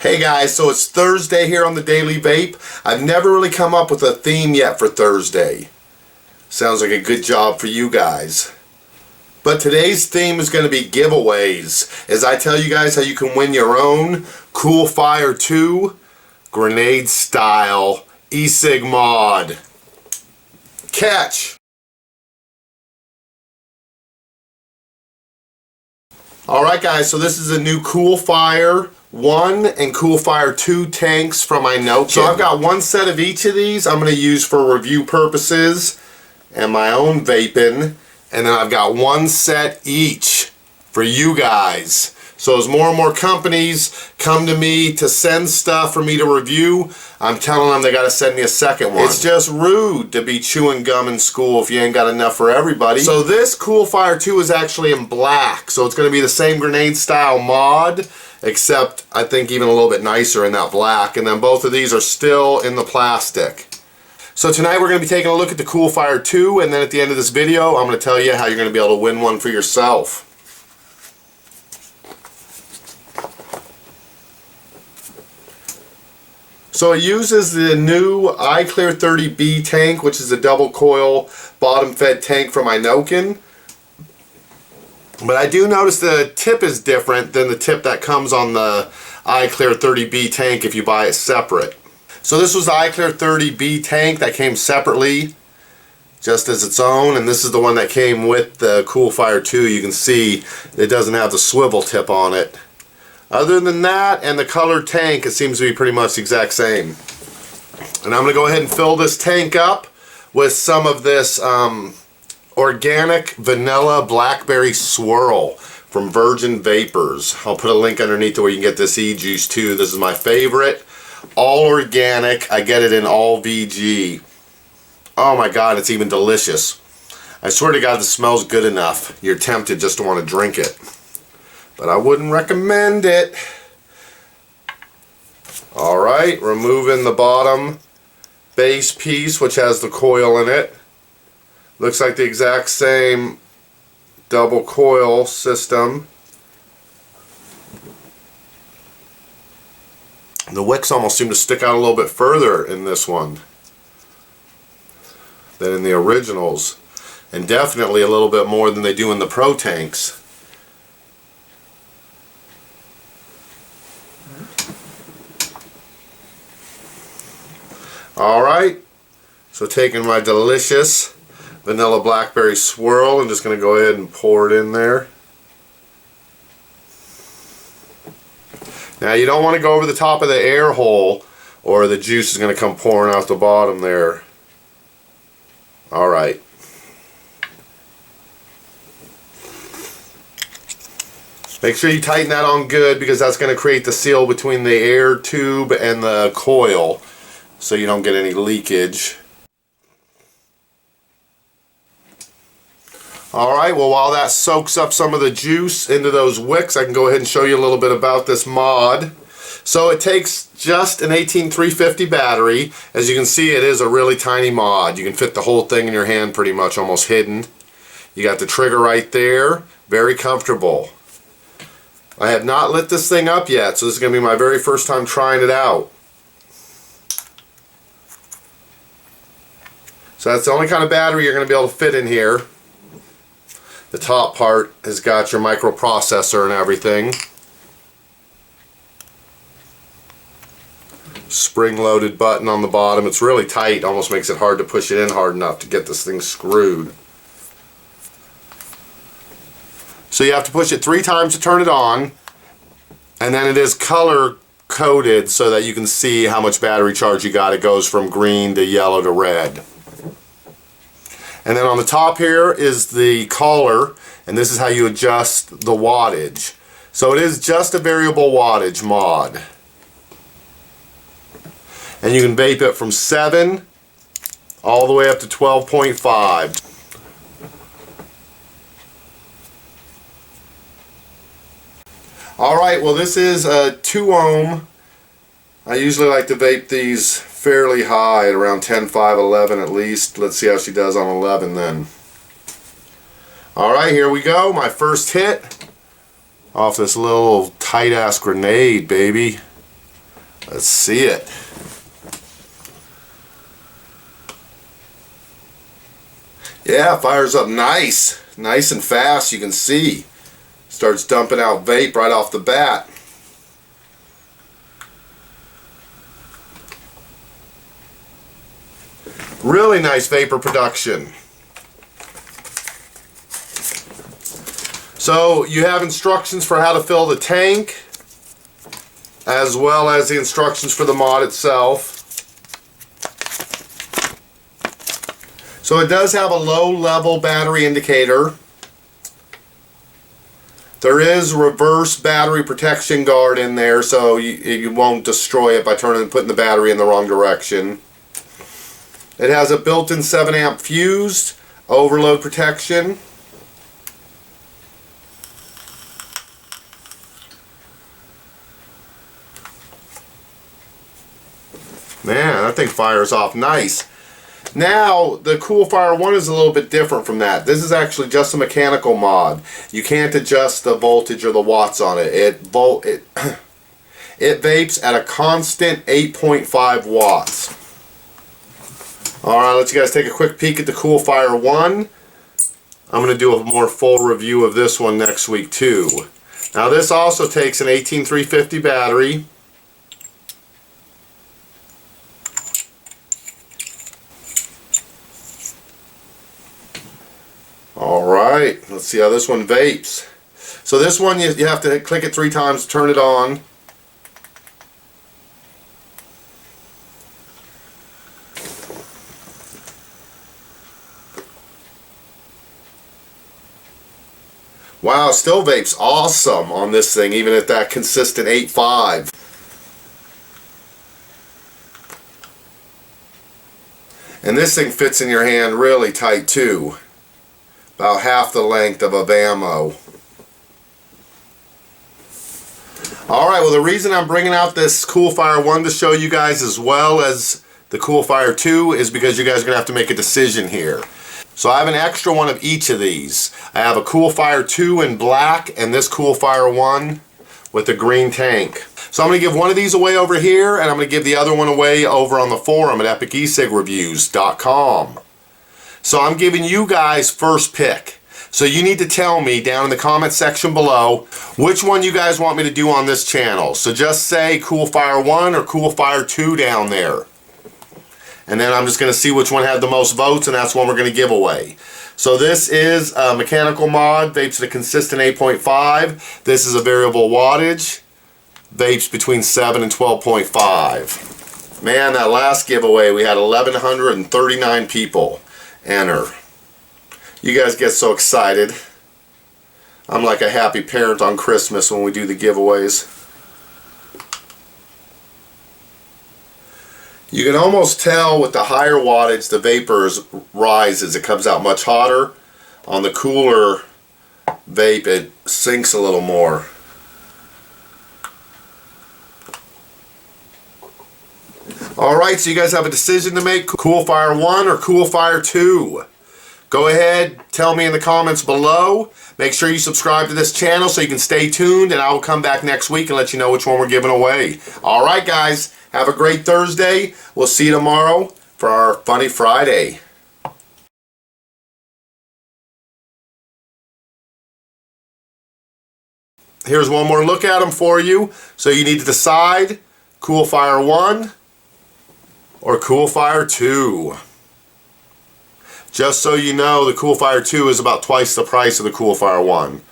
Hey guys, so it's Thursday here on the Daily Vape. I've never really come up with a theme yet for Thursday. Sounds like a good job for you guys. But today's theme is going to be giveaways, as I tell you guys how you can win your own Cool Fire 2 grenade style e-cig mod. Catch! Alright guys, so this is a new Cool Fire 1 and Cool Fire 2 tanks from Innokin. So I've got one set of each of these I'm going to use for review purposes and my own vaping. And then I've got one set each for you guys. So as more and more companies come to me to send stuff for me to review, I'm telling them they got to send me a second one. It's just rude to be chewing gum in school if you ain't got enough for everybody. So this Cool Fire 2 is actually in black. So it's going to be the same grenade style mod, except I think even a little bit nicer in that black. And then both of these are still in the plastic. So tonight we're going to be taking a look at the Cool Fire 2, and then at the end of this video I'm going to tell you how you're going to be able to win one for yourself. So it uses the new iClear 30B tank, which is a double coil bottom fed tank from Innokin. But I do notice the tip is different than the tip that comes on the iClear 30B tank if you buy it separate. So this was the iClear 30B tank that came separately, just as its own, and this is the one that came with the Cool Fire 2. You can see it doesn't have the swivel tip on it. Other than that and the colored tank, it seems to be pretty much the exact same. And I'm going to go ahead and fill this tank up with some of this organic vanilla blackberry swirl from Virgin Vapors. I'll put a link underneath to where you can get this e-juice too. This is my favorite. All organic. I get it in all VG. Oh my god, it's even delicious. I swear to god, this smells good enough. You're tempted just to want to drink it. But I wouldn't recommend it. Alright, removing the bottom base piece, which has the coil in it. Looks like the exact same double coil system. The wicks almost seem to stick out a little bit further in this one than in the originals, and definitely a little bit more than they do in the Pro tanks. Alright, so taking my delicious vanilla blackberry swirl, I'm just going to go ahead and pour it in there. Now you don't want to go over the top of the air hole or the juice is going to come pouring out the bottom there. Alright. Make sure you tighten that on good, because that's going to create the seal between the air tube and the coil, so you don't get any leakage. Alright, well while that soaks up some of the juice into those wicks, I can go ahead and show you a little bit about this mod. So it takes just an 18350 battery. As you can see, it is a really tiny mod. You can fit the whole thing in your hand pretty much, almost hidden. You got the trigger right there. Very comfortable. I have not lit this thing up yet, so this is going to be my very first time trying it out. So that's the only kind of battery you're going to be able to fit in here. The top part has got your microprocessor and everything. Spring-loaded button on the bottom. It's really tight, almost makes it hard to push it in hard enough to get this thing screwed. So you have to push it 3 times to turn it on, and then it is color coded so that you can see how much battery charge you got. It goes from green to yellow to red. And then on the top here is the collar, and this is how you adjust the wattage. So it is just a variable wattage mod. And you can vape it from 7 all the way up to 12.5. Alright, well this is a 2 ohm. I usually like to vape these fairly high at around 10, 5, 11 at least. Let's see how she does on 11 then. Alright, here we go. My first hit off this little tight ass grenade, baby. Let's see it. Yeah, fires up nice. Nice and fast, you can see. Starts dumping out vape right off the bat. Really nice vapor production. So you have instructions for how to fill the tank, as well as the instructions for the mod itself. So it does have a low level battery indicator. There is reverse battery protection guard in there, so you won't destroy it by putting the battery in the wrong direction. It has a built-in 7 amp fuse, overload protection. Man, that thing fires off nice. Now, the CoolFire 1 is a little bit different from that. This is actually just a mechanical mod. You can't adjust the voltage or the watts on it. It vapes at a constant 8.5 watts. Alright, let you guys take a quick peek at the CoolFire 1. I'm going to do a more full review of this one next week too. Now this also takes an 18350 battery. Alright, let's see how this one vapes. So this one you have to click it 3 times to turn it on. Wow, still vapes awesome on this thing, even at that consistent 8.5. And this thing fits in your hand really tight too. About half the length of a Vamo. Alright, well the reason I'm bringing out this CoolFire 1 to show you guys as well as the CoolFire 2 is because you guys are going to have to make a decision here. So I have an extra one of each of these. I have a CoolFire 2 in black and this CoolFire 1 with the green tank. So I'm going to give one of these away over here and I'm going to give the other one away over on the forum at epicecigreviews.com. So I'm giving you guys first pick. So you need to tell me down in the comment section below which one you guys want me to do on this channel. So just say CoolFire 1 or CoolFire 2 down there. And then I'm just going to see which one had the most votes, and that's one we're going to give away. So this is a mechanical mod, vapes at a consistent 8.5. This is a variable wattage, vapes between 7 and 12.5. Man, that last giveaway we had 1,139 people enter. You guys get so excited. I'm like a happy parent on Christmas when we do the giveaways. You can almost tell with the higher wattage the vapors rise as it comes out much hotter. On the cooler vape it sinks a little more. Alright, so you guys have a decision to make. CoolFire 1 or CoolFire 2? Go ahead, tell me in the comments below. Make sure you subscribe to this channel so you can stay tuned, and I will come back next week and let you know which one we're giving away. Alright guys, have a great Thursday. We'll see you tomorrow for our Funny Friday. Here's one more look at them for you. So you need to decide CoolFire 1 or CoolFire 2. Just so you know, the CoolFire 2 is about twice the price of the CoolFire 1.